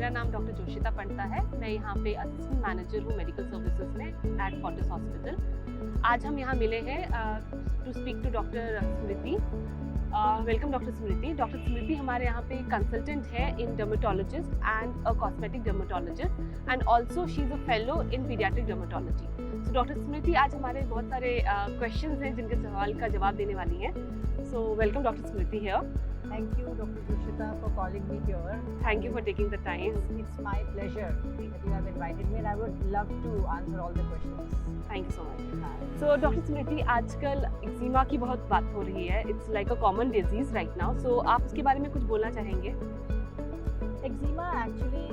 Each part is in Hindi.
मेरा नाम डॉक्टर जोशिता पंडता है। मैं यहाँ पे असिस्टेंट मैनेजर हूँ मेडिकल सर्विसेज में एट फोर्टिस हॉस्पिटल। आज हम यहाँ मिले हैं to speak to doctor Smriti. Welcome doctor Smriti. Doctor Smriti हमारे यहाँ पे कंसल्टेंट है in dermatologist and a cosmetic dermatologist and also she is a fellow in paediatric dermatology. So doctor Smriti आज हमारे बहुत सारे क्वेश्चंस हैं जिनके सवाल का जवाब देने वाली हैं। So welcome doctor Smriti here. Thank you, Dr. Joshita, for calling me here. Thank you for taking the time. It's my pleasure that you have invited me, and I would love to answer all the questions. Thank you so much. So, doctor Smriti, आजकल एक्जिमा की बहुत बात हो रही है। It's like a common disease right now. So आप उसके बारे में कुछ बोलना चाहेंगे? Eczema actually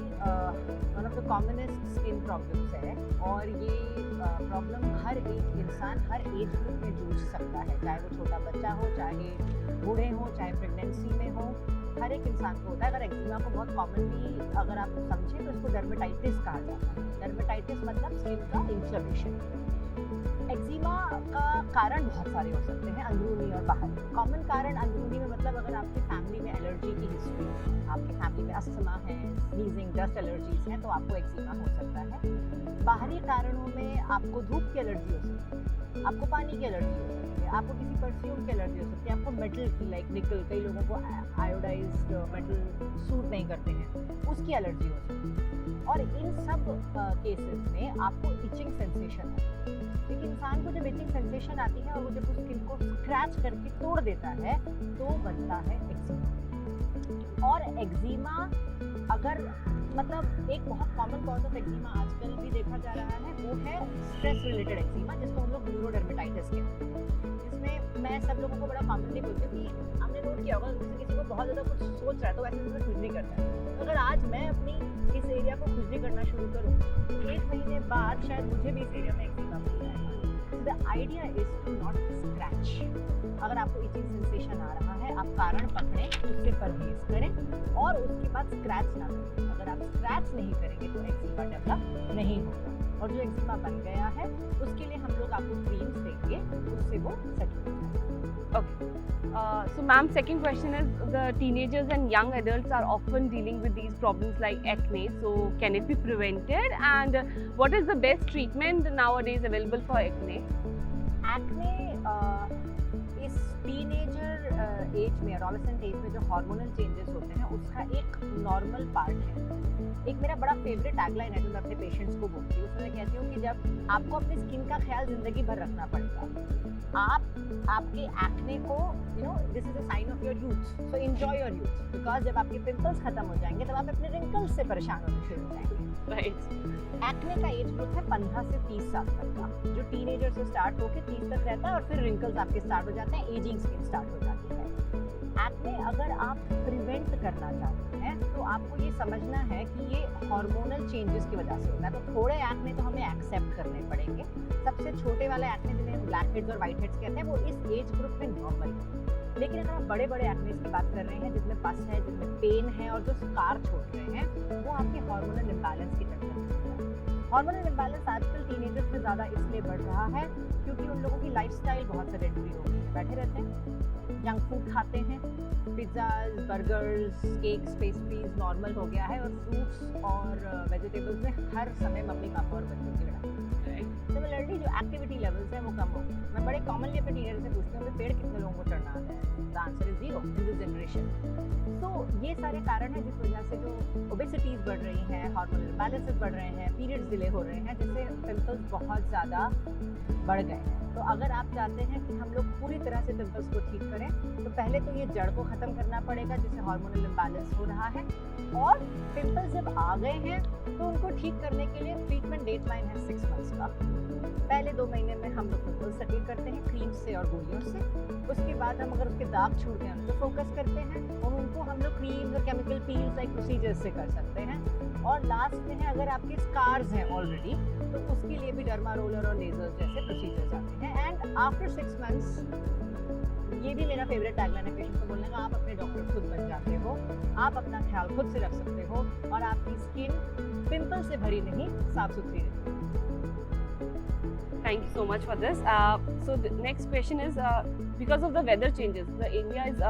one of the commonest skin problems है, और ये प्रॉब्लम हर एक इंसान हर एज ग्रुप में जूझ सकता है, चाहे वो छोटा बच्चा हो, चाहे बूढ़े हो, चाहे प्रेगनेंसी में हो, हर एक इंसान को होता है। अगर एक्जिमा को बहुत कॉमनली अगर आप समझें तो इसको डर्मेटाइटिस कहा जाता है। डर्मेटाइटिस मतलब स्किन का इन्फ्लेमेशन। एक्जिमा का कारण बहुत सारे हो सकते हैं, अंदरूनी और बाहरी। कॉमन कारण अंदरूनी में मतलब अगर आपकी फैमिली में एलर्जी की हिस्ट्री, आपकी फैमिली में अस्थमा है, स्नीजिंग, डस्ट एलर्जीज हैं, तो आपको एक्जिमा हो सकता है। बाहरी कारणों में आपको धूप की एलर्जी हो सकती है, आपको पानी की एलर्जी हो सकती है, आपको किसी परफ्यूम की एलर्जी हो सकती है, आपको मेटल की लाइक निकल, कई लोगों को आयोडाइज्ड मेटल सूट नहीं करते हैं, उसकी एलर्जी हो सकती है। और इन सब केसेस में आपको इचिंग सेंसेशन है, क्योंकि इंसान को जब इचिंग सेंसेशन आती है और वो जब उस स्किन को स्क्रैच करके तोड़ देता है तो बनता है एक्जिमा। और एक्जिमा अगर मतलब एक बहुत कॉमन कॉज ऑफ एक्जिमा आजकल भी देखा जा रहा है वो है स्ट्रेस रिलेटेड एक्जिमा, जिसको हम लोग न्यूरोडर्मेटाइटिस कहते हैं। जिसमें मैं सब लोगों को बड़ा कॉमनली बोलती हूँ कि हमने नोट किया होगा जैसे किसी को बहुत ज़्यादा कुछ सोच रहा है तो वैसे उसमें खुजली करता है। तो अगर आज मैं अपनी इस एरिया को खुजली करना शुरू करूँ तो 1 महीने बाद शायद मुझे भी इस एरिया में एक्जिमा हो जाएगा। The idea is to not scratch. अगर आपको इचिंग सेंसेशन आ रहा है, आप कारण पकड़ें, उससे परहेज करें और उसके बाद स्क्रैच ना करें। अगर आप स्क्रैच नहीं करेंगे तो एक्जिमा डेवलप नहीं होगा, और जो एक्जिमा बन गया है उसके लिए हम लोग आपको क्रीम्स देंगे, उससे वो सेटल हो जाएगा। Okay. So ma'am, second question is the teenagers and young adults are often dealing with these problems like acne. So can it be prevented, and what is the best treatment nowadays available for acne? Acne इस टीनेजर एज में, एडोलेसेंट एज में जो हार्मोनल चेंजेस होते हैं उसका एक नॉर्मल पार्ट है। एक मेरा बड़ा फेवरेट टैगलाइन है जो मैं अपने पेशेंट्स को बोलती हूँ, उसमें मैं कहती हूँ कि जब आपको अपनी स्किन का ख्याल जिंदगी भर रखना पड़ेगा, आपके एक्ने को this is a sign of your youth, so enjoy your youth, because जब आपके पिंपल्स खत्म हो जाएंगे तब आप अपने रिंकल्स से परेशान होने शुरू हो जाएंगे। Right. एक्ने का एज ग्रुप है 15 से 30 साल तक का, जो टीनेजर से स्टार्ट होकर 30 तक रहता है, और फिर रिंकल्स आपके स्टार्ट हो जाते हैं, एजिंग स्किन स्टार्ट हो जाती है। एक्ने अगर आप प्रिवेंट करना चाहते हैं तो आपको ये समझना है कि ये हार्मोनल चेंजेस की वजह से होता है। तो थोड़े एक्ने तो हमें एक्सेप्ट करने पड़ेंगे। सबसे छोटे वाले एक्ने जिन्हें ब्लैक हेड्स और वाइट हेड्स कहते हैं वो इस एज ग्रुप में नॉर्मल है। लेकिन अगर आप बड़े बड़े एक्नेस की बात कर रहे हैं जिसमें पस है, जिसमें पेन है और जो स्कार छोड़ रहे हैं, वो आपके हार्मोनल इम्बैलेंस की चक्कर में होता है। हार्मोनल इम्बैलेंस आजकल टीनेजर्स में ज़्यादा इसलिए बढ़ रहा है क्योंकि उन लोगों की लाइफस्टाइल बहुत सेडेंटरी हो गई है, बैठे रहते हैं, जंक फूड खाते हैं, pizzas, burgers, cakes, pastries normal हो गया है, और फ्रूट्स और वेजिटेबल्स में हर समय मम्मी पापा और बच्चों की लड़ाई। सिमिलरली जो एक्टिविटी लेवल्स हैं वो कम हो गए। मैं बड़े कॉमनली अपने टीनेजर से पूछती हूँ कि पेड़ कितने लोगों को चढ़ना आता है, the answer is 0 in this generation. तो ये सारे कारण हैं जिस वजह से जो ओबेसिटीज़ बढ़ रही हैं, हार्मोनल इम्बैलेंसेस बढ़ रहे हैं, पीरियड्स डिले हो रहे हैं, जिससे पिंपल्स बहुत ज़्यादा बढ़ गए हैं। तो अगर आप चाहते हैं कि हम लोग पूरी तरह से पिंपल्स को ठीक करें तो पहले तो ये जड़ को ख़त्म करना पड़ेगा जिससे हार्मोनल इम्बैलेंस हो रहा है, और पिंपल्स जब आ गए हैं तो उनको ठीक करने के लिए ट्रीटमेंट डेडलाइन है 6 मंथ्स का। पहले 2 महीने में हम लोग पिंपल्स सेटल करते हैं क्रीम से और गोलियों से। उसके बाद हम अगर उसके दाग छूट गए उन पर फोकस करते हैं, और उनको हम लोग क्रीम्स और केमिकल पील्स लाइक प्रोसीजर्स से कर सकते हैं। और लास्ट में है अगर आपके स्कार्स हैं ऑलरेडी तो उसके लिए भी डर्मा रोलर और लेजर्स जैसे प्रोसीजर्स आते हैं। एंड आफ्टर 6 मंथ्स, ये भी मेरा फेवरेट टैगलाइन है पेशेंट को बोलने का, आप अपने डॉक्टर खुद बन जाते हो, आप अपना ख्याल खुद से रख सकते हो, और आपकी स्किन पिंपल से भरी नहीं, साफ सुथरी रहती है। Thank you so much for this. So the next question is, because of the weather changes, the India is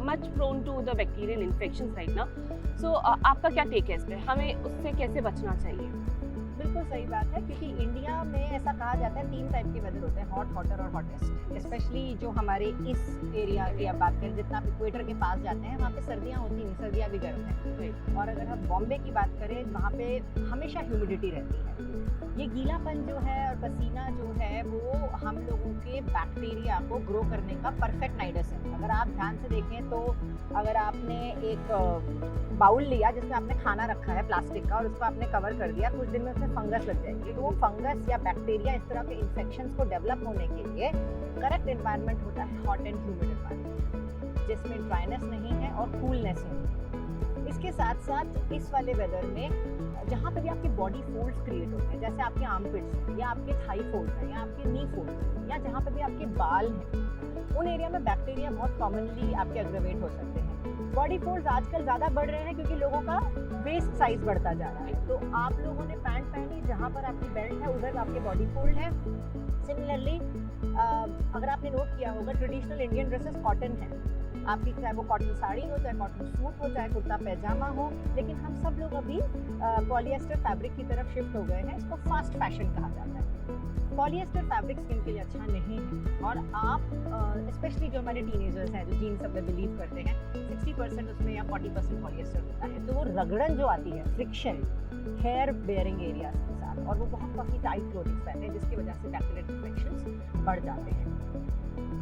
much prone to the bacterial infections right now. सो आपका क्या टेक है इस पे, हमें उससे कैसे बचना चाहिए? बिल्कुल सही बात है, क्योंकि इंडिया में ऐसा कहा जाता है 3 टाइप के वेदर होते हैं, हॉट, हॉटर और हॉटेस्ट। स्पेशली जो हमारे इस एरिया की आप बात करें, जितना आप इक्वेटर के पास जाते हैं वहाँ पे सर्दियाँ होती हैं, सर्दियाँ भी गर्म हैं। और अगर हम बॉम्बे की बात करें, वहाँ पे हमेशा ह्यूमिडिटी रहती है। ये गीलापन जो है और पसीना जो है वो हम लोगों के बैक्टीरिया को ग्रो करने का परफेक्ट नाइडस है। अगर आप ध्यान से देखें तो अगर आपने एक बाउल लिया जिसमें आपने खाना रखा है प्लास्टिक का और उसको आपने कवर कर दिया, कुछ दिन में उसमें फंगस लग जाएगी। तो वो फंगस या बैक्टीरिया इस तरह के इन्फेक्शंस को डेवलप होने के लिए करेक्ट एनवायरनमेंट होता है हॉट एंड ह्यूमिड एनवायरनमेंट, जिसमें ड्राइनेस नहीं है और कूलनेस नहीं है। इसके साथ साथ इस वाले वेदर में जहाँ पे भी आपकी बॉडी फोल्ड्स क्रिएट होते हैं, जैसे आपके आर्मपिट्स हैं या आपके थाई फोल्ड्स हैं या आपके नी फोल्ड्स हैं या जहाँ पे भी आपके बाल हैं, उन एरिया में बैक्टीरिया बहुत कॉमनली आपके एग्रेवेट हो सकते हैं। बॉडी फोल्ड्स आजकल ज़्यादा बढ़ रहे हैं क्योंकि लोगों का वेस्ट साइज बढ़ता जा रहा है। तो आप लोगों ने पैंट पहनी, जहाँ पर आपकी बेल्ट है उधर आपके बॉडी फोल्ड है। सिमिलरली अगर आपने नोट किया होगा, ट्रेडिशनल इंडियन ड्रेसेस कॉटन है आपकी, चाहे वो कॉटन साड़ी हो, चाहे कॉटन सूट हो, चाहे कुर्ता पैजामा हो, लेकिन हम सब लोग अभी पॉलिएस्टर फैब्रिक की तरफ शिफ्ट हो गए हैं। इसको फास्ट फैशन कहा जाता है। पॉलिएस्टर फैब्रिक स्किन के लिए अच्छा नहीं है और आप स्पेशली जो हमारे टीनेजर्स हैं जो जीन्स सब में बिलीव करते हैं, 60% उसमें या 40% पॉलिएस्टर होता है, तो वो रगड़न जो आती है, फ्रिक्शन हेयर बेयरिंग एरिया के साथ, और वो बहुत काफ़ी टाइट क्लोथिंग पहनते हैं जिसकी वजह से बैक्टीरियल इन्फेक्शंस बढ़ जाते हैं।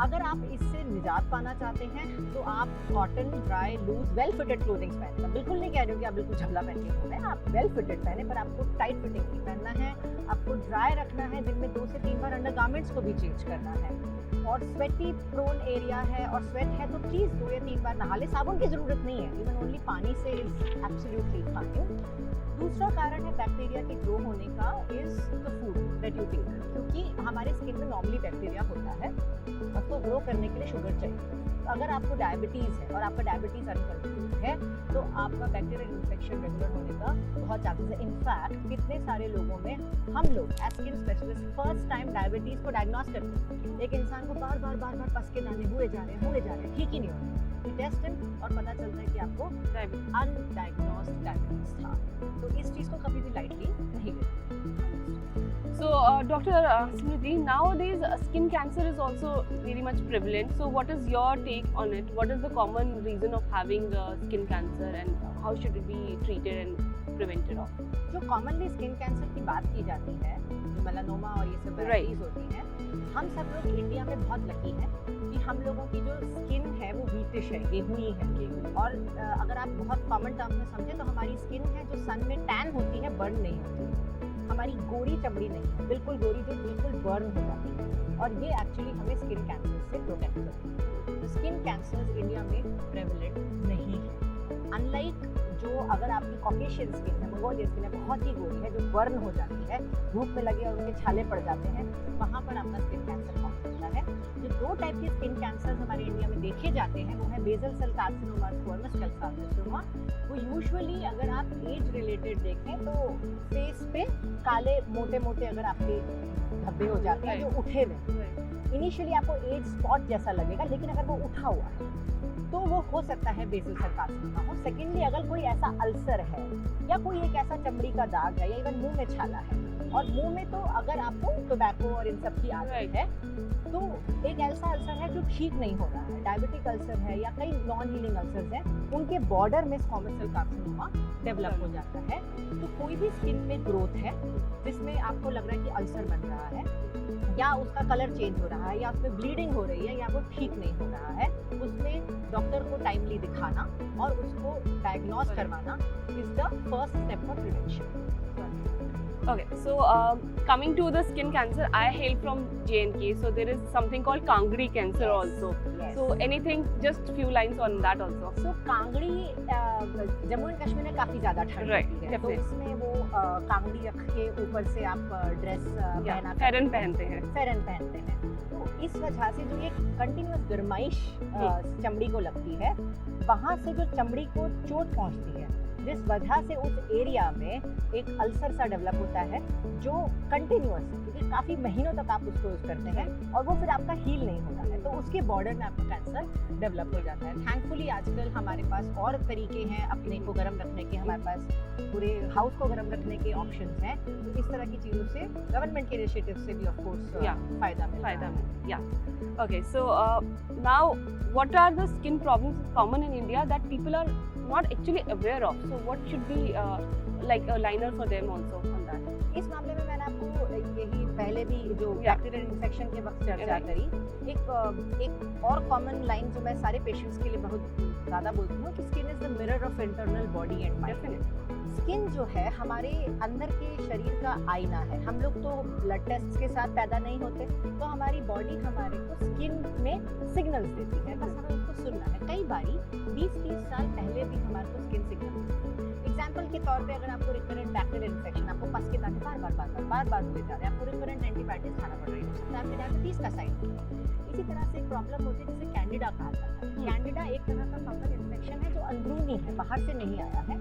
अगर आप इससे निजात पाना चाहते हैं तो आप cotton, dry, loose, well fitted clothings पहने। मैं बिल्कुल नहीं कह रही हूँ कि आप बिल्कुल झबला पहन के घूमें, आप वेल फिटेड पहने, पर आपको टाइट फिटिंग नहीं पहनना है। आपको ड्राई रखना है, दिन में 2 से 3 बार अंडरगारमेंट्स को भी चेंज करना है। और स्वेटी प्रोन एरिया है और स्वेट है तो प्लीज़ 2 या 3 बार नहा ले, साबुन की ज़रूरत नहीं है, इवन ओनली पानी से इज एब्सोल्युटली फाइन। दूसरा कारण है बैक्टीरिया के ग्रो होने का is the food that you take, क्योंकि हमारे स्किन में नॉर्मली बैक्टीरिया होता है, उसको ग्रो करने के लिए शुगर चाहिए। तो अगर आपको डायबिटीज़ है और आपका डायबिटीज़ अनकंट्रोल्ड है तो आपका बैक्टीरियल इन्फेक्शन रेगुलर होने का बहुत चांसेस है। इनफैक्ट कितने सारे लोगों में हम लोग as skin specialist first time diabetes को डायग्नोस करते हैं। एक इंसान को बार बार पस के दाने हुए जा रहे हैं, ठीक ही नहीं हो रहे। टेस्ट और पता चलता है कि आपको अनडायग्नोस्ड डायबिटीज़ था। तो इस चीज़ को कभी भी लाइटली नहीं लेते। So, Dr. Smriti, nowadays skin cancer is also very much prevalent. So, what is your take on it? What is the common reason of having skin cancer, and how should it be treated and prevented of? जो कॉमनली स्किन कैंसर की बात की जाती है, जो मेलानोमा और ये सब वैराइटीज होती हैं, हम सब लोग इंडिया में बहुत लकी हैं कि हम लोगों की जो स्किन है वो व्हीटिश है, गेहूँई है। और अगर आप बहुत कॉमन टर्म में समझें तो हमारी स्किन है जो सन में टैन होती है, बर्न नहीं होती। हमारी गोरी चमड़ी नहीं है, बिल्कुल गोरी, जो बिल्कुल बर्न हो जाती है, और ये एक्चुअली हमें स्किन कैंसर से प्रोटेक्ट करती है। तो स्किन कैंसर इंडिया में प्रेवलेंट नहीं है, अनलाइक जो अगर आपकी कॉकेशियन स्किन है, मंगोलियन स्किन है, बहुत ही गोरी है, जो बर्न हो जाती है, धूप में लगे और उनके छाले पड़ जाते हैं, वहाँ पर आपका स्किन कैंसर कम होता है। जो 2 टाइप के स्किन कैंसर हमारे इंडिया में देखे जाते हैं वो है basal cell carcinoma, squamous cell carcinoma. वो यूजुअली अगर आप एज रिलेटेड देखें तो फेस पे काले मोटे मोटे अगर आपके धब्बे हो जाते हैं जो उठे हुए, इनिशियली आपको एज स्पॉट जैसा लगेगा, लेकिन अगर वो उठा हुआ है तो वो हो सकता है बेसल सेल कार्सिनोमा हो। सेकेंडली, अगर कोई ऐसा अल्सर है या कोई एक ऐसा चमड़ी का दाग है या इवन मुंह में छाला है, और मुंह में तो अगर आपको टोबैको और इन सब की आदत है तो एक ऐसा अल्सर है जो ठीक नहीं हो रहा है, डायबिटिक अल्सर है या कई नॉन हीलिंग अल्सर्स हैं, उनके बॉर्डर में स्क्वामस सेल कार्सिनोमा डेवलप हो जाता है। तो कोई भी स्किन में ग्रोथ है जिसमें आपको लग रहा है कि अल्सर बन रहा है या उसका कलर चेंज हो रहा है या उसमें ब्लीडिंग हो रही है या वो ठीक नहीं हो रहा है, उसमें डॉक्टर को टाइमली दिखाना और उसको डायग्नोस करवाना is the first step for prevention. Okay, so coming to the skin cancer, I hail from J&K, so there is something called Kangri cancer also. Yes. So anything, just few lines on that also. So Kangri Jammu and Kashmir में काफ़ी ज़्यादा ठंड होती है, तो उसमें वो कांगड़ी रख के ऊपर से आप ड्रेस पहना, फेरन पहनते हैं। फेरन पहनते हैं। तो इस वजह से जो ये कंटिन्यूस गर्माइश चमड़ी को लगती है, वहाँ से जो चमड़ी को चोट पहुँचती है जिस वजह से उस एरिया में एक अल्सर सा डेवलप होता है जो कंटिन्यूअस है, क्योंकि काफ़ी महीनों तक आप उसको यूज़ करते हैं और वो फिर आपका हील नहीं होता है, तो उसके बॉर्डर में आपका कैंसर डेवलप हो जाता है। थैंकफुली आजकल हमारे पास और तरीके हैं अपने को गर्म रखने के, हमारे पास पूरे हाउस को गर्म रखने के ऑप्शंस हैं, तो इस तरह की चीज़ों से गवर्नमेंट के इनिशिएटिव से भी ऑफ कोर्स फ़ायदा फायदा में या okay so now what are the skin problems common in India that people are not actually aware of, so what should be like a liner for them also on that? इस मामले में मैंने आपको यही पहले भी जो बैक्टीरियल इन्फेक्शन के वक्त चर्चा करी, एक और कॉमन लाइन जो मैं सारे पेशेंट्स के लिए बहुत ज़्यादा बोलती हूँ कि skin is the mirror of internal body and mind. Skin जो है हमारे अंदर के शरीर का आईना है। हम लोग तो ब्लड टेस्ट के साथ पैदा नहीं होते, तो हमारी बॉडी हमारे को स्किन में सिग्नल्स देती है, बस हमें उसको सुनना है। कई बारी 20-30 साल पहले भी हमारे को स्किन सिग्नल, एग्जाम्पल के तौर पे अगर आपको रिकरेंट बैक्टीरियल इन्फेक्शन, आपको पस के दाने बार बार हुए जा रहे हैं, आपको रिकरेंट एंटीबायोटिक्स खाना पड़ रही है, तो आपके डायबिटीज का साइन है। इसी तरह से एक प्रॉब्लम होती है जिसे कैंडिडा कहा जाता है। कैंडिडा एक तरह का फंगल इन्फेक्शन है जो अंदरूनी है, बाहर से नहीं आया है।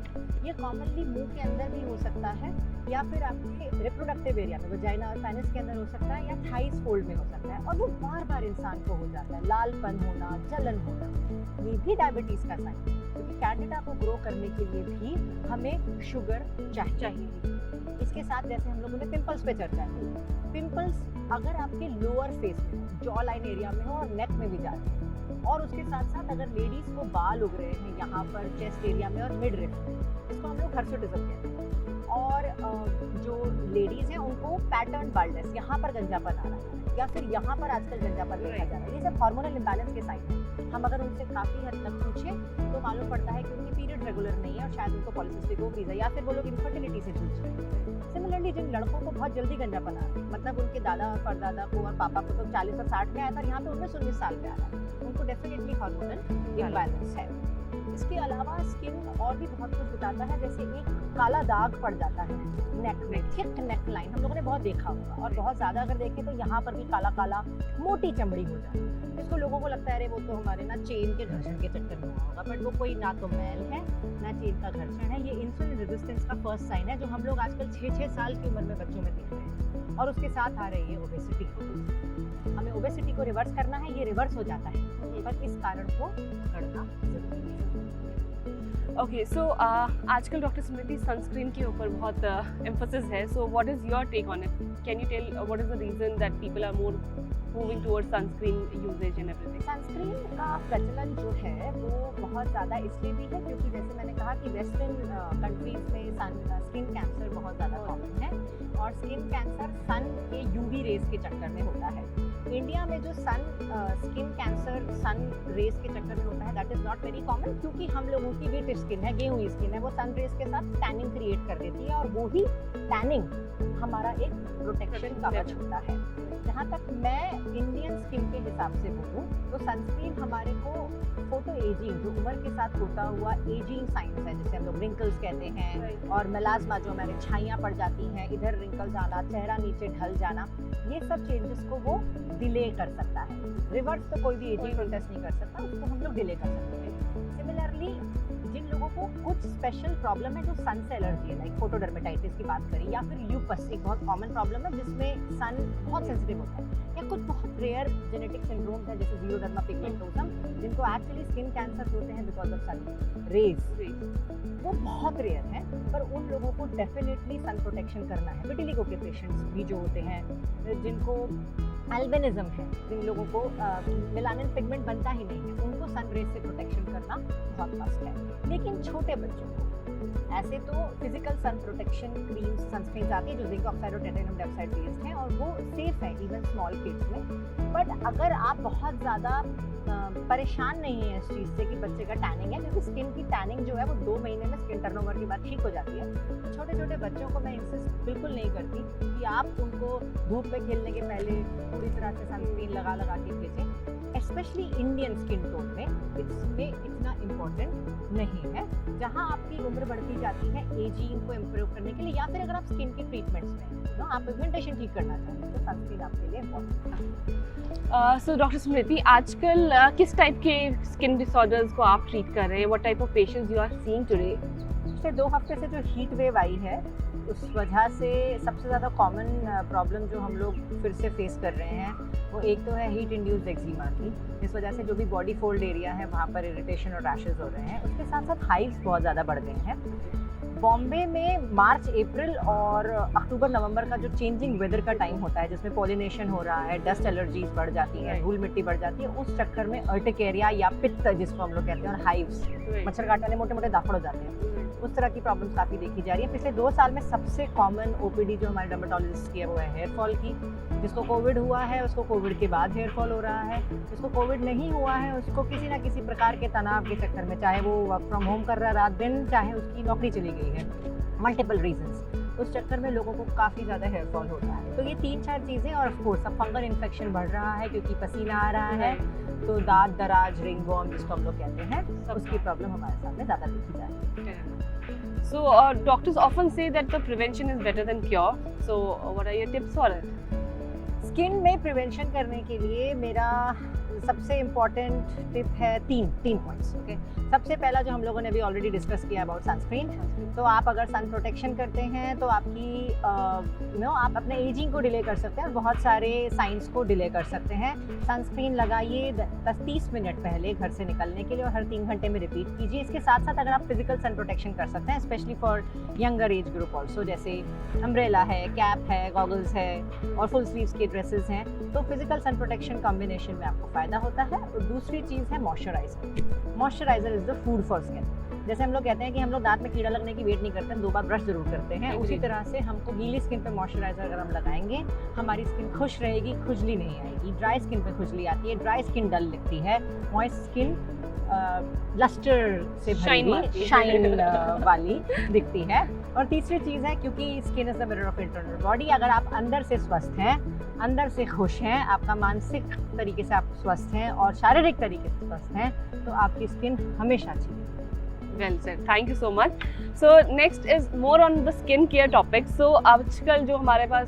ये कॉमनली मुंह के अंदर भी हो सकता है या फिर आपके रिप्रोडक्टिव एरिया में, वजाइना और पेनिस के अंदर हो सकता है या थाइस फोल्ड में हो सकता है, और वो बार बार इंसान को हो जाता है। लालपन होना, जलन होना, ये भी डायबिटीज का साइन है, क्योंकि कैंडिडा को ग्रो करने के लिए भी हमें शुगर चाहिए। इसके साथ जैसे हम लोगों ने पिंपल्स पे चर्चा की, पिंपल्स अगर आपके लोअर फेस में, जॉ लाइन एरिया में हो और नेक में भी जाते हैं, और उसके साथ साथ अगर लेडीज को बाल उग रहे हैं यहाँ पर चेस्ट एरिया में और मिड रिफ में, इसको हम लोग हर्सुटिज्म कहते हैं, और जो लेडीज हैं उनको पैटर्न बाल्डनेस, यहाँ पर गंजापन आ रहा है या फिर यहाँ पर आजकल गंजापन देखा जा रहा है, ये सब हार्मोनल इम्बैलेंस के साइन हैं। हम अगर उनसे काफ़ी हद तक पूछें तो मालूम पड़ता है कि उनकी पीरियड रेगुलर नहीं है और शायद उनको पॉलिसिस्टिक ओवरीज है, या फिर वो लोग इनफर्टिलिटी से जूझ रहे हैं। सिमिलरली जिन लड़कों को बहुत जल्दी गंजापन आ रहा है, मतलब उनके दादा और परदादा को और पापा को तो 40 और 60 में आया था, यहाँ पे 19-19 साल में आ रहा है, उनको डेफिनेटली हार्मोनल इम्बैलेंस है। इसके अलावा स्किन और भी बहुत कुछ बताता है, जैसे एक काला दाग पड़ जाता है नेक में, थिक नेक लाइन हम लोगों ने बहुत देखा होगा, और बहुत ज़्यादा अगर देखें तो यहाँ पर भी काला काला मोटी चमड़ी हो जाती है, जिसको लोगों को लगता है अरे वो तो हमारे ना चेन के घर्षण के चक्कर में हुआ होगा, बट वो कोई ना तो मैल है ना चेन का घर्षण है। ये इंसुलिन रेजिस्टेंस का फर्स्ट साइन है जो हम लोग आजकल 6-6 साल की उम्र में बच्चों में देख रहे हैं, और उसके साथ आ रही है ओबेसिटी। हमें ओबेसिटी को रिवर्स करना है, ये रिवर्स हो जाता है, पर इस कारण को पकड़ना जरूरी है। ओके सो आजकल डॉक्टर स्मृति सनस्क्रीन के ऊपर बहुत एम्फोसिस है, so what is your take on it? Can you tell what is the reason that people are more moving towards sunscreen usage and everything? Sunscreen का प्रचलन जो है वो बहुत ज़्यादा इसलिए भी है क्योंकि जैसे मैंने कहा कि वेस्टर्न कंट्रीज में स्किन कैंसर बहुत ज़्यादा कॉमन है, और स्किन कैंसर सन के यूवी रेज के चक्कर में होता है। इंडिया में जो स्किन कैंसर सन रेज के चक्कर में होता है that is not very common, क्योंकि हम लोगों की वीट स्किन है, गेहूं हुई स्किन है, वो सन रेज के साथ टैनिंग क्रिएट कर देती है, और वो ही टैनिंग हमारा एक प्रोटेक्शन कवच होता है। जहाँ तक मैं इंडियन स्किन के हिसाब से बोलूँ तो सनस्क्रीन हमारे को फोटो एजिंग, जो उम्र के साथ होता हुआ एजिंग साइंस है, जिसे हम लोग रिंकल्स कहते हैं, और मेलास्मा जो हमारे छाइयाँ पड़ जाती हैं, इधर रिंकल्स आना, चेहरा नीचे ढल जाना, ये सब चेंजेस को वो डिले कर सकता है। रिवर्स तो कोई भी एजिंग प्रोसेस नहीं कर सकता, उसको हम लोग डिले कर सकते हैं। सिमिलरली जिन लोगों को कुछ स्पेशल प्रॉब्लम है, जो सन से एलर्जी है, लाइक फोटोडर्मेटाइटिस की बात करें, या फिर ल्यूपस एक बहुत कॉमन प्रॉब्लम है जिसमें सन बहुत सेंसिटिव होता है, या कुछ बहुत रेयर जेनेटिक सिंड्रोम्स हैं जैसे ज़ीरोडर्मा पिगमेंटोसम, जिनको एक्चुअली स्किन कैंसर होते हैं बिकॉज ऑफ सन रेज, वो बहुत रेयर है, पर उन लोगों को डेफिनेटली सन प्रोटेक्शन करना है। विटिलिगो के पेशेंट्स भी जो होते हैं, जिनको एल्बिनिज्म है, जिन लोगों को मेलानिन पिगमेंट बनता ही नहीं है, उनको सन रेज से प्रोटेक्शन करना बहुत मस्ट है। लेकिन छोटे बच्चों को ऐसे तो physical sun protection creams, sunscreens आती है जो जिंक ऑक्साइड और टाइटेनियम डाइऑक्साइड बेस्ड हैं, और वो सेफ है इवन स्मॉल किड्स में। बट अगर आप बहुत ज़्यादा परेशान नहीं है इस चीज़ से कि बच्चे का टैनिंग है, क्योंकि स्किन की टैनिंग जो है वो 2 महीने में स्किन टर्नओवर के बाद ठीक हो जाती है, तो छोटे छोटे बच्चों को मैं इंसिस्ट बिल्कुल नहीं करती कि आप उनको धूप में खेलने के पहले पूरी तरह से सनस्क्रीन लगा के भेजें। स्पेशली इंडियन स्किन टोन में इसमें इतना इम्पोर्टेंट नहीं है। जहाँ आपकी उम्र बढ़ती जाती है एजिंग को इम्प्रूव करने के लिए, या फिर अगर आप स्किन के ट्रीटमेंट्स में आप पिगमेंटेशन ठीक करना चाहते हैं, तो सनस्क्रीन आपके लिए इम्पोर्टेंट है। सो डॉक्टर स्मृति, आजकल किस टाइप के स्किन डिसऑर्डर्स को आप ट्रीट कर रहे हैं? What type of patients you are seeing today? पिछले 2 हफ्ते से जो हीट वेव आई है उस वजह से सबसे ज़्यादा कॉमन प्रॉब्लम जो हम लोग फिर से फेस कर रहे हैं वो एक तो है हीट इंड्यूस्ड एक्जिमा की, इस वजह से जो भी बॉडी फोल्ड एरिया है वहाँ पर इरिटेशन और रैशेज हो रहे हैं। उसके साथ साथ हाइव्स बहुत ज़्यादा बढ़ गए हैं। बॉम्बे में मार्च अप्रैल और अक्टूबर नवंबर का जो चेंजिंग वेदर का टाइम होता है जिसमें पॉलिनेशन हो रहा है, डस्ट एलर्जीज बढ़ जाती है, धूल मिट्टी बढ़ जाती है, उस चक्कर में अर्टिकेरिया या पित्त जिसको हम लोग कहते हैं और हाइव्स, मच्छर काटने वाले मोटे मोटे दाफड़ हो जाते हैं, उस तरह की प्रॉब्लम्स काफ़ी देखी जा रही है। पिछले 2 साल में सबसे कॉमन ओपीडी जो हमारे डर्मेटोलॉजिस्ट की है वो है हेयर फॉल की। जिसको कोविड हुआ है उसको कोविड के बाद हेयर फॉल हो रहा है, जिसको कोविड नहीं हुआ है उसको किसी ना किसी प्रकार के तनाव के चक्कर में, चाहे वो वर्क फ्रॉम होम कर रहा है रात दिन, चाहे उसकी नौकरी चली गई है, मल्टीपल रीजंस, उस चक्कर में लोगों को काफ़ी ज़्यादा हेयर फॉल होता है। तो ये 3-4 चीज़ें, और ऑफ कोर्स अब फंगल इन्फेक्शन बढ़ रहा है क्योंकि पसीना आ रहा है, तो दांत दराज, रिंगवॉर्म जिसको हम लोग कहते हैं, उसकी प्रॉब्लम हमारे सामने ज़्यादा देखी जा रही है। So doctors often say that the prevention is better than cure. So what are your tips for it? Skin में प्रिवेंशन करने के लिए मेरा सबसे इम्पॉर्टेंट टिप है तीन पॉइंट्स। ओके, सबसे पहला जो हम लोगों ने अभी ऑलरेडी डिस्कस किया अबाउट सनस्क्रीन, तो आप अगर सन प्रोटेक्शन करते हैं तो आपकी आप अपने एजिंग को डिले कर सकते हैं और बहुत सारे साइंस को डिले कर सकते हैं। सनस्क्रीन लगाइए 10-30 मिनट पहले घर से निकलने के लिए और हर 3 घंटे में रिपीट कीजिए। इसके साथ साथ अगर आप फिजिकल सन प्रोटेक्शन कर सकते हैं, specially for younger age group also, जैसे अम्ब्रेला है, कैप है, गॉगल्स है और फुल स्लीव्स के ड्रेसेस हैं, तो फिजिकल सन प्रोटेक्शन कॉम्बिनेशन में आपको फ़ायदा होता है। और दूसरी चीज़ है moisturiser. Moisturiser is the food for skin. जैसे हम लोग कहते हैं कि हम लोग दांत में कीड़ा लगने की वेट नहीं करते, हम 2 बार ब्रश जरूर करते हैं, उसी तरह से हमको गीली स्किन पे मॉइस्चराइजर अगर हम लगाएंगे हमारी स्किन खुश रहेगी, खुजली नहीं आएगी। ड्राई स्किन पे खुजली आती है, ड्राई स्किन डल दिखती है, मॉइस्ट स्किन लस्टर से भरी हुई, शाइन वाली दिखती है। और तीसरी चीज़ है, क्योंकि skin is the mirror of internal body, अगर आप अंदर से स्वस्थ हैं, अंदर से खुश हैं, आपका मानसिक तरीके से आप स्वस्थ हैं और शारीरिक तरीके से स्वस्थ हैं, तो आपकी स्किन हमेशा अच्छी रहेगी। Well said. Thank you so much. So next is more on the skin care topic. So आजकल जो हमारे पास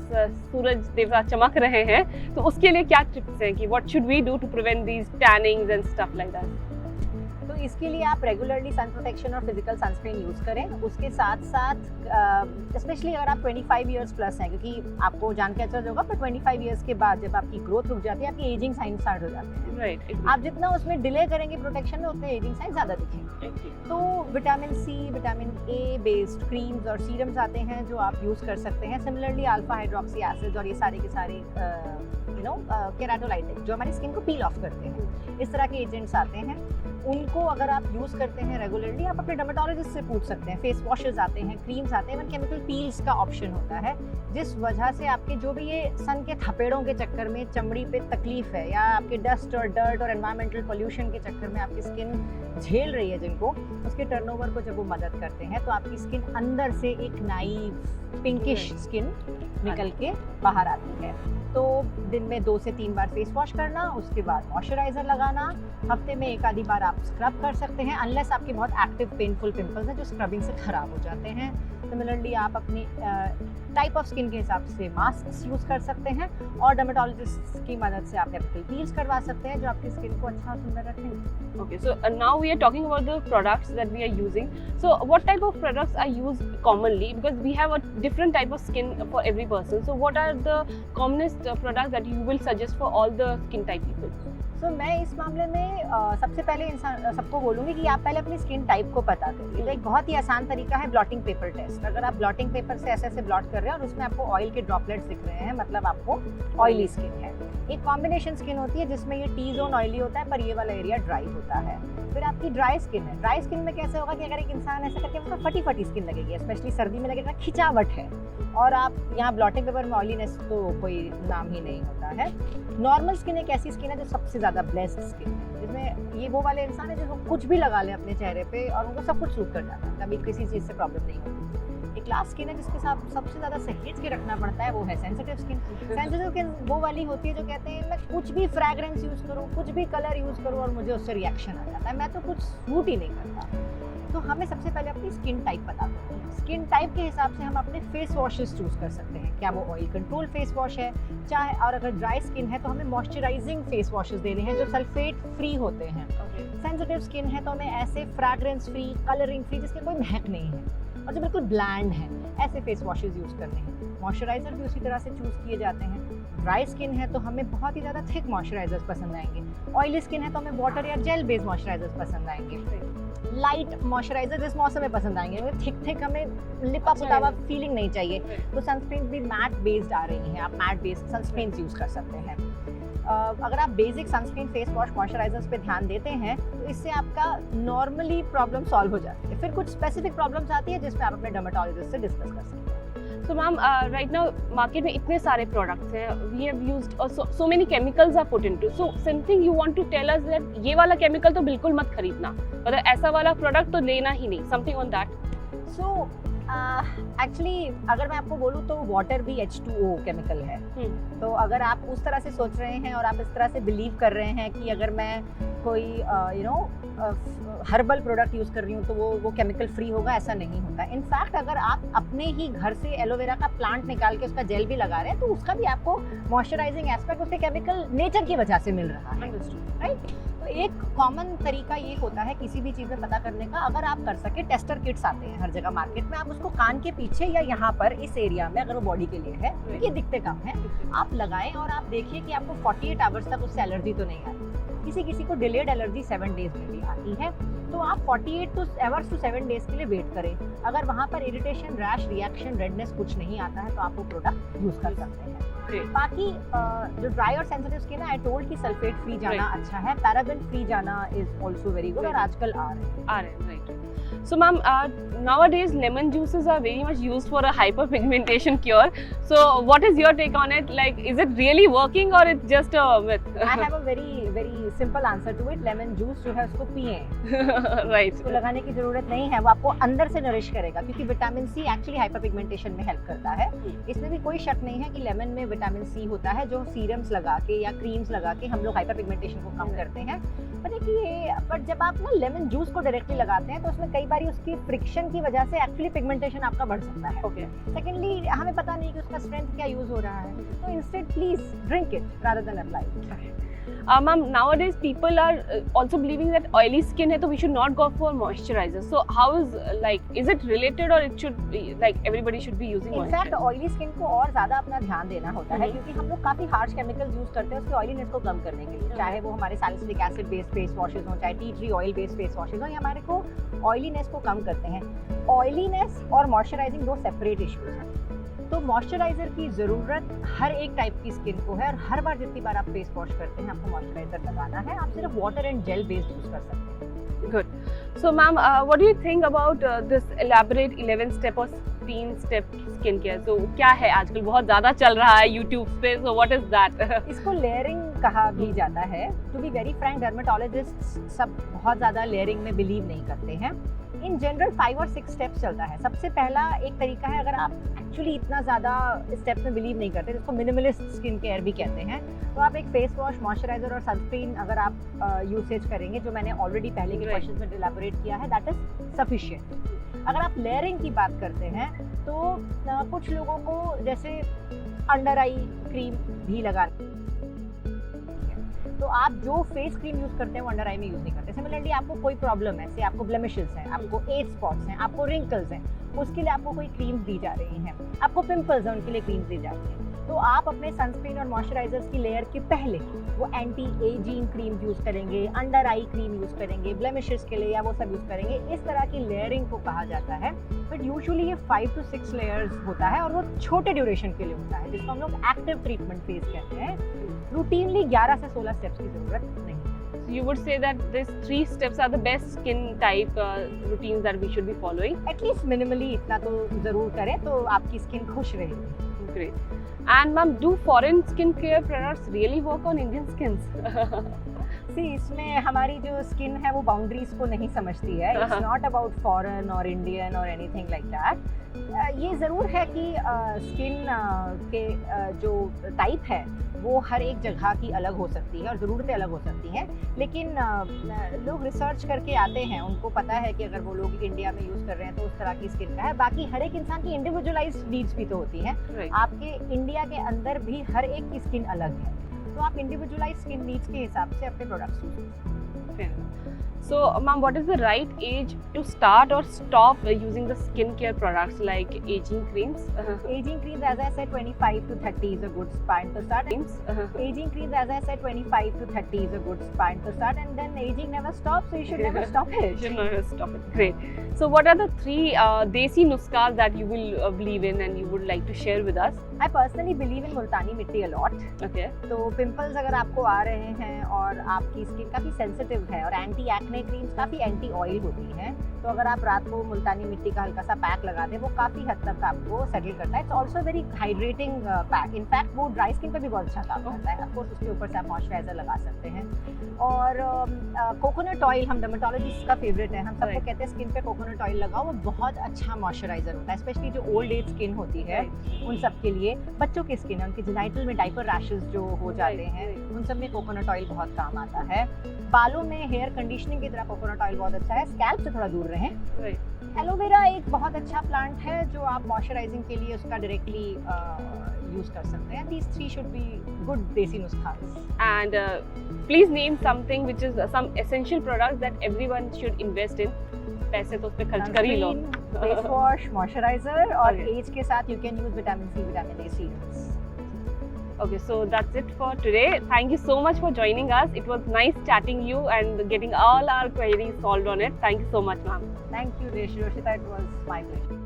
सूरज देवता चमक रहे हैं, तो उसके लिए क्या टिप्स हैं कि what should we do to prevent these tannings and stuff like that? तो इसके लिए आप रेगुलरली सन प्रोटेक्शन और फिजिकल सनस्क्रीन यूज़ करें। उसके साथ साथ स्पेशली अगर आप 25 ईयर्स प्लस हैं, क्योंकि आपको जान के अच्छा होगा पर 25 ईयर्स के बाद जब आपकी ग्रोथ रुक जाती है, आपकी एजिंग साइन स्टार्ट हो जाते हैं। राइट। आप जितना उसमें डिले करेंगे प्रोटेक्शन में, उतने एजिंग साइन ज़्यादा दिखेंगे। तो vitamin C, vitamin A based creams और सीरम्स आते हैं जो आप यूज़ कर सकते हैं। सिमिलरली अल्फा हाइड्रोक्सी एसिड और ये सारे के सारे केराटोलाइटिक जो हमारी स्किन को पील ऑफ करते हैं, इस तरह के एजेंट्स आते हैं। उनको अगर आप यूज़ करते हैं रेगुलरली, आप अपने डर्मेटोलॉजिस्ट से पूछ सकते हैं। फेस वॉशेस आते हैं, क्रीम्स आते हैं, इवन केमिकल पील्स का ऑप्शन होता है, जिस वजह से आपके जो भी ये सन के थपेड़ों के चक्कर में चमड़ी पे तकलीफ है, या आपके डस्ट और डर्ट और एनवायरमेंटल पोल्यूशन के चक्कर में आपकी स्किन झेल रही है जिनको, उसके टर्नओवर को जब वो मदद करते हैं तो आपकी स्किन अंदर से एक नाइव पिंकिश स्किन निकल के बाहर आती है। तो दिन में 2 से 3 बार फेस वॉश करना, उसके बाद मॉइस्चराइजर लगाना, हफ्ते में 1 आधी बार आप स्क्रब कर सकते हैं, अनलेस आपके बहुत एक्टिव पेनफुल पिंपल्स हैं जो स्क्रबिंग से ख़राब हो जाते हैं। सिमिलरली आप अपनी टाइप ऑफ स्किन के हिसाब से मास्क यूज़ कर सकते हैं और डर्मेटोलॉजिस्ट की मदद से आप केमिकल पील्स करवा सकते हैं जो आपकी स्किन को अच्छा सुंदर रखेंगे। Okay, so now we are talking about the products that we are using. So what type of products are used commonly? Because we have a different type of skin for every person. So what are the commonest products that you will suggest for all the skin type people? तो मैं इस मामले में सबसे पहले सबको बोलूँगी कि आप पहले अपनी स्किन टाइप को पता करिए। तो एक बहुत ही आसान तरीका है ब्लॉटिंग पेपर टेस्ट। अगर आप ब्लॉटिंग पेपर से ऐसे ब्लॉट कर रहे हैं और उसमें आपको ऑयल के ड्रॉपलेट्स दिख रहे हैं, मतलब आपको ऑयली स्किन है। एक कॉम्बिनेशन स्किन होती है जिसमें ये टी जोन ऑयली होता है पर ये वाला एरिया ड्राई होता है। फिर आपकी ड्राई स्किन है। ड्राई स्किन में कैसे होगा कि अगर एक इंसान ऐसा करके उसको फटी फटी स्किन लगेगी, स्पेशली सर्दी में लगेगा खिंचावट है, और आप यहाँ ब्लॉटिंग पेपर में ऑयलीनेस तो कोई नाम ही नहीं होता है। नॉर्मल स्किन एक ऐसी स्किन है जो सबसे ज़्यादा ब्लेस्ड स्किन है, जिसमें ये वो वाले इंसान है जो कुछ भी लगा लें अपने चेहरे पे और उनको सब कुछ सूट कर जाता है, कभी किसी चीज़ से प्रॉब्लम नहीं होती। एक लास्ट स्किन है जिसके साथ सबसे ज़्यादा सहेज के रखना पड़ता है, वो है सेंसिटिव स्किन। सेंसिटिव स्किन वो वाली होती है जो कहते हैं मैं कुछ भी फ्रैग्रेंस यूज़ करूँ, कुछ भी कलर यूज़ करूँ और मुझे उससे रिएक्शन आ जाता है, मैं तो कुछ सूट ही नहीं करता। तो हमें सबसे पहले अपनी स्किन टाइप पता करनी है। स्किन टाइप के हिसाब से हम अपने फेस वॉशेस चूज़ कर सकते हैं, क्या वो ऑयल कंट्रोल फेस वॉश है चाहे, और अगर ड्राई स्किन है तो हमें मॉइस्चराइजिंग फेस वॉशेस देने हैं जो सल्फेट फ्री होते हैं। सेंसिटिव स्किन है तो हमें ऐसे फ्रैग्रेंस फ्री, कलरिंग फ्री, जिसके कोई महक नहीं है। और जो बिल्कुल ब्लैंड है, ऐसे फेस वॉशेज यूज़ करने हैं। मॉइस्चराइज़र भी उसी तरह से चूज़ किए जाते हैं। ड्राई स्किन है तो हमें बहुत ही ज़्यादा थिक मॉइस्चराइजर्स पसंद आएंगे। ऑयली स्किन है तो हमें वाटर या जेल बेस्ड मॉइस्चराइजर्स पसंद आएंगे। लाइट मॉइस्चराइजर इस मौसम में पसंद आएंगे, थिक हमें लिपा पुतावा फीलिंग नहीं चाहिए, तो सनस्क्रीन भी मैट बेस्ड आ रही हैं, आप मैट बेस्ड सनस्क्रीन यूज़ कर सकते हैं। अगर आप basic sunscreen face wash moisturisers पे ध्यान देते हैं तो इससे आपका नॉर्मली प्रॉब्लम सॉल्व हो जाती है। फिर कुछ स्पेसिफिक प्रॉब्लम्स आती है जिस पे आप अपने डर्मेटोलॉजिस्ट से डिस्कस कर सकते हैं। So ma'am, right now market में इतने सारे products हैं, we have used so many chemicals are put into. So something you want to tell us that ये वाला chemical तो बिल्कुल मत खरीदना, मतलब ऐसा वाला product तो लेना ही नहीं, something on that. So actually अगर मैं आपको बोलूँ तो वाटर भी H2O केमिकल है। तो अगर आप उस तरह से सोच रहे हैं और आप इस तरह से बिलीव कर रहे हैं कि अगर मैं कोई हर्बल प्रोडक्ट यूज़ कर रही हूँ तो वो केमिकल फ्री होगा, ऐसा नहीं होता। इनफैक्ट अगर आप अपने ही घर से एलोवेरा का प्लांट निकाल के उसका जेल भी लगा रहे हैं तो उसका भी आपको मॉइस्चराइजिंग एस्पेक्ट उसके केमिकल नेचर की वजह से मिल रहा है, राइट। तो एक कॉमन तरीका ये होता है किसी भी चीज़ में पता करने का, अगर आप कर सके, टेस्टर किट्स आते हैं हर जगह मार्केट में, आप उसको कान के पीछे या यहाँ पर इस एरिया में, अगर वो बॉडी के लिए है क्योंकि दिखते कम है, आप लगाएं और आप देखिए कि आपको 48 आवर्स तक उससे एलर्जी तो नहीं आती। किसी को डिलेड एलर्जी 7 डेज में भी आती है, तो आप 48 आवर्स टू 7 डेज के लिए वेट करें। अगर वहाँ पर इरिटेशन, रैश, रिएक्शन, रेडनेस कुछ नहीं आता है तो आप वो प्रोडक्ट यूज़ कर सकते हैं। बाकी जो ड्राई और सेंसिटिव स्किन है, आई टोल्ड कि सल्फेट फ्री जाना अच्छा है, पैराबेन फ्री जाना इज आल्सो वेरी गुड, और आजकल आ रहे हैं, right. So ma'am, nowadays lemon juices are very much used for a hyperpigmentation cure. So what is your take on it? Like, is it really working or it's just a myth? I have a very simple answer to it. Lemon juice जो है उसको पिएं, right. उसको लगाने की जरूरत नहीं है, वो आपको अंदर से नरिश करेगा क्योंकि विटामिन सी एक्चुअली हाइपरपिगमेंटेशन में हेल्प करता है। इसमें भी कोई शक नहीं है कि लेमन में विटामिन सी होता है जो सीरम्स लगा के या क्रीम्स लगा के हम लोग हाइपरपिगमेंटेशन को कम करते हैं। पर देखिए, बट जब आप ना लेमन जूस को डायरेक्टली लगाते हैं तो उसमें कई बार उसकी फ्रिक्शन की वजह से एक्चुअली पिगमेंटेशन आपका बढ़ सकता है। Okay. सेकेंडली, हमें पता नहीं कि उसका स्ट्रेंथ क्या यूज हो रहा है, तो instead please drink it rather than apply. Ma'am, nowadays people are also believing that oily skin है तो we should not go for moisturizer. So how is it related or it should be like everybody should be using moisturizer? In fact oily skin को और ज्यादा अपना ध्यान देना होता है क्योंकि हम लोग काफी हार्श केमिकल्स यूज करते हैं उसकी ऑयलीनेस को कम करने के लिए, चाहे वो हमारे salicylic acid based face washes हो, चाहे tea tree oil based face washes हो, ये हमारे को ऑयलीनेस को कम करते हैं। ऑयलीनेस और मॉइस्चराइजिंग दो सेपरेट इश्यूज हैं। तो मॉइस्चराइजर की ज़रूरत हर एक टाइप की स्किन को है और हर बार जितनी बार आप फेस वॉश करते हैं आपको मॉइस्चराइजर लगाना है। आप सिर्फ water and gel based use कर सकते हैं। Good. So ma'am, what do you think about this elaborate 11 step or 3 step skin care? So क्या है आजकल बहुत ज़्यादा चल रहा है YouTube पे, so what is that? इसको लेयरिंग कहा भी जाता है। To be very frank, dermatologist सब बहुत ज़्यादा लेयरिंग में बिलीव नहीं करते हैं। इन जनरल 5 और 6 स्टेप्स चलता है। सबसे पहला एक तरीका है, अगर आप एक्चुअली इतना ज़्यादा स्टेप्स में बिलीव नहीं करते, जिसको मिनिमलिस्ट स्किन केयर भी कहते हैं, तो आप एक फेस वॉश, मॉइस्चराइजर और सनस्क्रीन अगर आप यूसेज करेंगे, जो मैंने ऑलरेडी पहले के क्वेश्चन में इलैबोरेट किया है, दैट इज सफिशिएंट। अगर आप लेयरिंग की बात करते हैं तो कुछ लोगों को जैसे अंडर आई क्रीम भी लगानी, तो आप जो फेस क्रीम यूज करते हैं वो अंडर आई में यूज नहीं करते। सिमिलरली आपको कोई प्रॉब्लम है, जैसे आपको ब्लेमिशेस हैं, आपको एज स्पॉट्स हैं, आपको रिंकल्स हैं, उसके लिए आपको कोई क्रीम दी जा रही हैं, आपको पिंपल्स हैं, उनके लिए क्रीम दी जा रही हैं, तो आप अपने सनस्क्रीन और मॉइस्चराइजर्स की लेयर के पहले वो एंटी एजिंग क्रीम यूज करेंगे, अंडर आई क्रीम यूज करेंगे, ब्लेमिशेस के लिए या वो सब यूज करेंगे। इस तरह की लेयरिंग को कहा जाता है। बट यूजुअली ये 5 to 6 लेयर्स होता है और वो छोटे ड्यूरेशन के लिए होता है, जिसको हम लोग एक्टिव ट्रीटमेंट फेज कहते हैं। रूटीनली 11 से 16 स्टेप्स की जरूरत नहीं है। So you would say that these 3 steps are the best skin type routines that we should be following? At least minimally इतना तो जरूर करें तो आपकी स्किन खुश रहेगी। Great. And ma'am, do foreign skincare products really work on Indian skins? इसमें हमारी जो स्किन है वो बाउंड्रीज को नहीं समझती है। इट्स नॉट अबाउट फॉरेन और इंडियन और एनीथिंग लाइक दैट। ये ज़रूर है कि स्किन के जो टाइप है वो हर एक जगह की अलग हो सकती है और ज़रूरतें अलग हो सकती हैं, लेकिन लोग रिसर्च करके आते हैं, उनको पता है कि अगर वो लोग इंडिया में यूज़ कर रहे हैं तो उस तरह की स्किन का है। बाकी हर एक इंसान की इंडिविजुअलाइज्ड नीड्स भी तो होती हैं। आपके इंडिया के अंदर भी हर एक की स्किन अलग है, तो आप इंडिविजुअलाइज्ड स्किन नीड्स के हिसाब से अपने प्रोडक्ट्स यूज करें। So, ma'am, what is the right age to start or stop using the skincare products like aging creams? Aging creams, as I said, 25 to 30 is a good span to start. Creams. Aging creams, as I said, 25 to 30 is a good span to start, and then aging never stops, so you should never stop it. Should never stop it. Great. So, what are the three desi nuskhas that you will believe in and you would like to share with us? I personally believe in मुल्तानी मिट्टी a lot. Okay. तो पिंपल्स अगर आपको आ रहे हैं और आपकी स्किन काफ़ी सेंसिटिव है और एंटी एक्ने क्रीम्स काफ़ी एंटी ऑयल होती हैं, तो अगर आप रात को मुल्तानी मिट्टी का हल्का सा पैक लगा दें, वो काफ़ी हद तक आपको सेटल करता है. It's also very hydrating pack. In fact वो ड्राई स्किन पे भी बहुत अच्छा काम करता है. ऑफकोर्स उसके ऊपर से आप मॉइस्चराइजर लगा सकते हैं. और कोकोनट ऑयल हम डर्मेटोलॉजिस्ट का फेवरेट है. हम सबको कहते हैं स्किन पे कोकोनट ऑयल लगाओ, वो बहुत अच्छा मॉइस्चराइजर होता है. स्पेशली जो ओल्ड एज स्किन होती है उन सब के लिए, बच्चों की स्किन है, उनके जेनाइटल में डाइपर रैशेस जो हो जाते हैं, उन सब में कोकोनट ऑयल बहुत काम आता है. बालों में हेयर कंडीशनिंग की तरह कोकोनट ऑयल बहुत अच्छा है. स्कैल्प से थोड़ा दूर रहें. एलोवेरा एक बहुत अच्छा प्लांट है जो आप मॉइस्चराइजिंग के लिए उसका डायरेक्टली यूज कर सकते हैं. These three should be good देसी नुस्खास. And please name something which is some essential products that everyone should invest in. पैसे तो उस पे खर्च कर ही लो. फेस वॉश, मॉइस्चराइजर और Okay. एज के साथ you can use vitamin C, vitamin A serums. Okay, so that's it for today. Thank you so much for joining us. It was nice chatting you and getting all our queries solved on it. Thank you so much, ma'am. Thank you, Roshita. It was my pleasure.